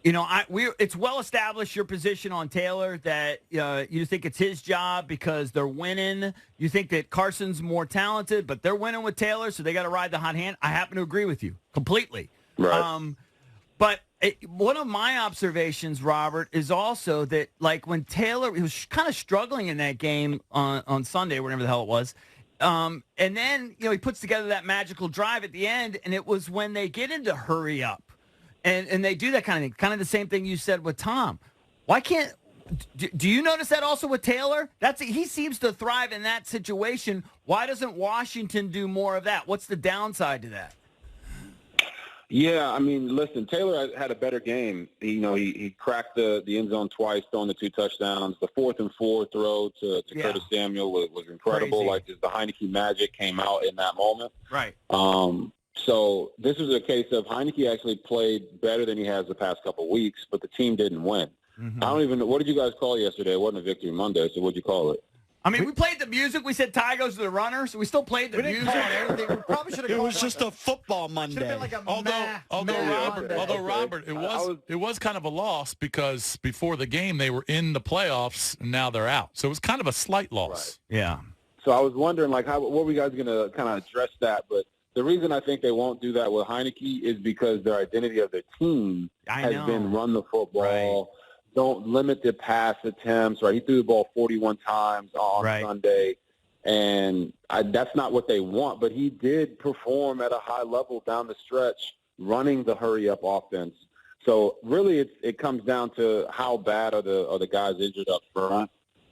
It's well established your position on Taylor that you think it's his job because they're winning. You think that Carson's more talented, but they're winning with Taylor, so they got to ride the hot hand. I happen to agree with you completely. Right. But one of my observations, Robert, is also that like when Taylor, he was kind of struggling in that game on Sunday, whatever the hell it was. And then, he puts together that magical drive at the end, and it was when they get into hurry up. And they do that kind of thing, kind of the same thing you said with Tom. Why can't – do you notice that also with Taylor? He seems to thrive in that situation. Why doesn't Washington do more of that? What's the downside to that? Yeah, I mean, listen, Taylor had a better game. He cracked the end zone twice, throwing the 2 touchdowns. The 4th and 4 throw to Curtis Samuel was incredible. Crazy. Like, just the Heinicke magic came out in that moment. Right. So this was a case of Heinicke actually played better than he has the past couple of weeks, but the team didn't win. Mm-hmm. I don't even know. What did you guys call yesterday? It wasn't a Victory Monday, so what did you call it? I mean, we played the music. We said tie goes to the runner, so we still played the music. We probably should have. It was just a football Monday. Like although Robert, it was kind of a loss because before the game they were in the playoffs and now they're out. So it was kind of a slight loss. Right. Yeah. So I was wondering, like, what were you guys going to kind of address that? But the reason I think they won't do that with Heinicke is because their identity of their team has been run the football. Right. Don't limit the pass attempts, right? He threw the ball 41 times on Sunday, and that's not what they want. But he did perform at a high level down the stretch, running the hurry-up offense. So really it comes down to how bad are the guys injured up front.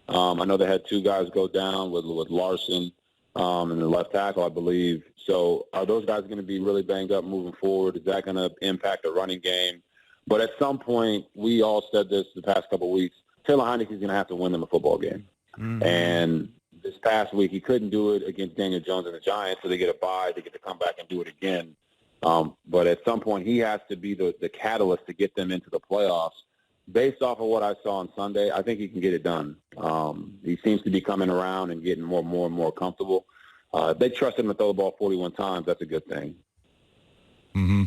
I know they had 2 guys go down with Larson and the left tackle, I believe. So are those guys going to be really banged up moving forward? Is that going to impact the running game? But at some point, we all said this the past couple of weeks, Taylor Heinicke is going to have to win them a football game. Mm-hmm. And this past week, he couldn't do it against Daniel Jones and the Giants, so they get a bye. They get to come back and do it again. But at some point, he has to be the catalyst to get them into the playoffs. Based off of what I saw on Sunday, I think he can get it done. He seems to be coming around and getting more and more comfortable. They trust him to throw the ball 41 times. That's a good thing. Mm-hmm.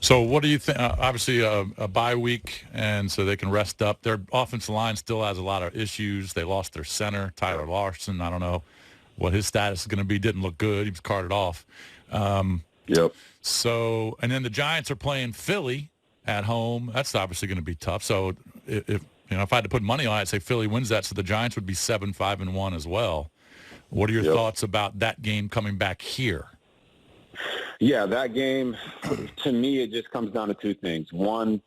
So what do you think? Obviously, a bye week, and so they can rest up. Their offensive line still has a lot of issues. They lost their center, Tyler Larson. I don't know what his status is going to be. Didn't look good. He was carted off. Yep. So, and then the Giants are playing Philly at home. That's obviously going to be tough. So if I had to put money on it, I'd say Philly wins that. So the Giants would be 7-5-1 as well. What are your thoughts about that game coming back here? Yeah, that game, to me, it just comes down to 2 things. One,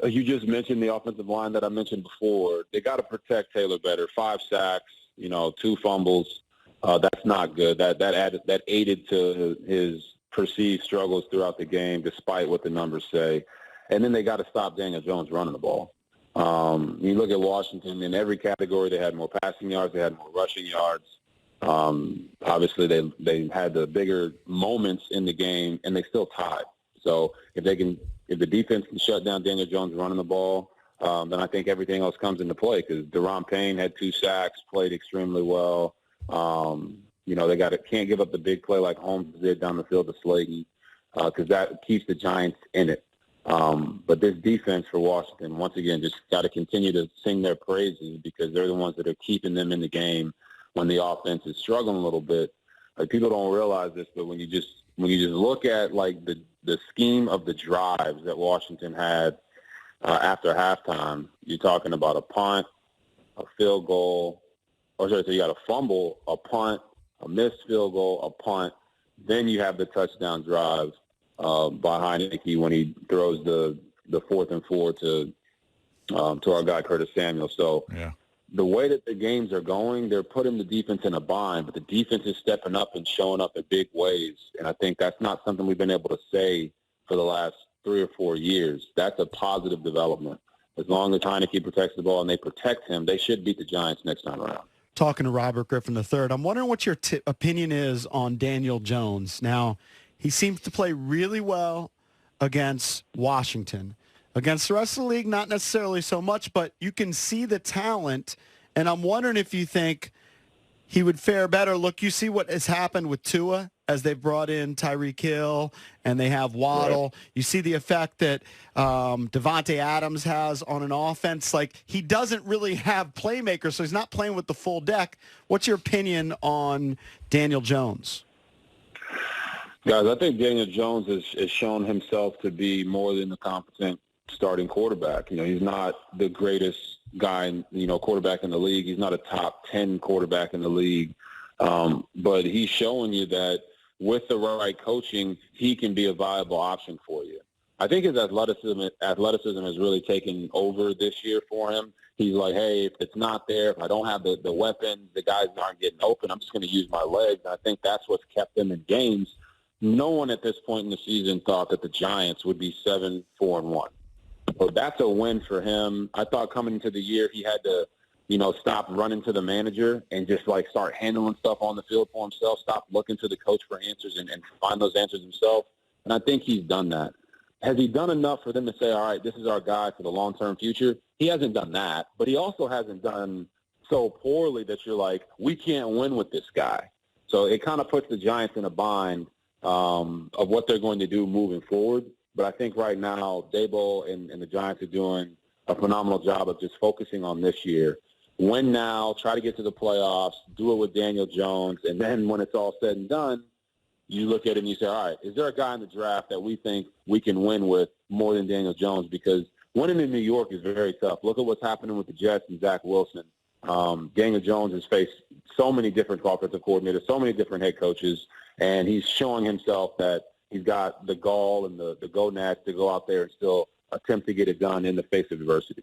you just mentioned the offensive line that I mentioned before. They got to protect Taylor better. 5 sacks, 2 fumbles. That's not good. That aided to his perceived struggles throughout the game, despite what the numbers say. And then they got to stop Daniel Jones running the ball. You look at Washington, in every category, they had more passing yards, they had more rushing yards. Obviously, they had the bigger moments in the game, and they still tied. So if the defense can shut down Daniel Jones running the ball, then I think everything else comes into play because Deron Payne had 2 sacks, played extremely well. They can't give up the big play like Holmes did down the field to Slayton because that keeps the Giants in it. But this defense for Washington, once again, just got to continue to sing their praises because they're the ones that are keeping them in the game when the offense is struggling a little bit. Like, people don't realize this, but when you just look at like the scheme of the drives that Washington had after halftime, you're talking about a punt, a field goal, so you got a fumble, a punt, a missed field goal, a punt. Then you have the touchdown drive by Heinicke when he throws the 4th and 4 to our guy Curtis Samuel. So the way that the games are going, they're putting the defense in a bind, but the defense is stepping up and showing up in big ways. And I think that's not something we've been able to say for the last 3 or 4 years. That's a positive development. As long as Heinicke protects the ball and they protect him, they should beat the Giants next time around. Talking to Robert Griffin III, I'm wondering what your opinion is on Daniel Jones. Now, he seems to play really well against Washington. Against the rest of the league, not necessarily so much, but you can see the talent, and I'm wondering if you think he would fare better. Look, you see what has happened with Tua as they've brought in Tyreek Hill and they have Waddle. Right. You see the effect that Devontae Adams has on an offense. Like, he doesn't really have playmakers, so he's not playing with the full deck. What's your opinion on Daniel Jones? Guys, I think Daniel Jones has shown himself to be more than a competent starting quarterback. You know, he's not the greatest guy, quarterback in the league. He's not a top 10 quarterback in the league. But he's showing you that with the right coaching, he can be a viable option for you. I think his athleticism has really taken over this year for him. He's like, hey, if it's not there, if I don't have the weapons, the guys aren't getting open, I'm just going to use my legs. And I think that's what's kept them in games. No one at this point in the season thought that the Giants would be 7-4-1. So that's a win for him. I thought coming into the year he had to, stop running to the manager and just like start handling stuff on the field for himself, stop looking to the coach for answers and find those answers himself. And I think he's done that. Has he done enough for them to say, all right, this is our guy for the long-term future? He hasn't done that, but he also hasn't done so poorly that you're like, we can't win with this guy. So it kind of puts the Giants in a bind of what they're going to do moving forward. But I think right now Daboll and the Giants are doing a phenomenal job of just focusing on this year. Win now, try to get to the playoffs, do it with Daniel Jones, and then when it's all said and done, you look at it and you say, all right, is there a guy in the draft that we think we can win with more than Daniel Jones? Because winning in New York is very tough. Look at what's happening with the Jets and Zach Wilson. Daniel Jones has faced so many different offensive coordinators, so many different head coaches, and he's showing himself that he's got the gall and the gonads to go out there and still attempt to get it done in the face of adversity.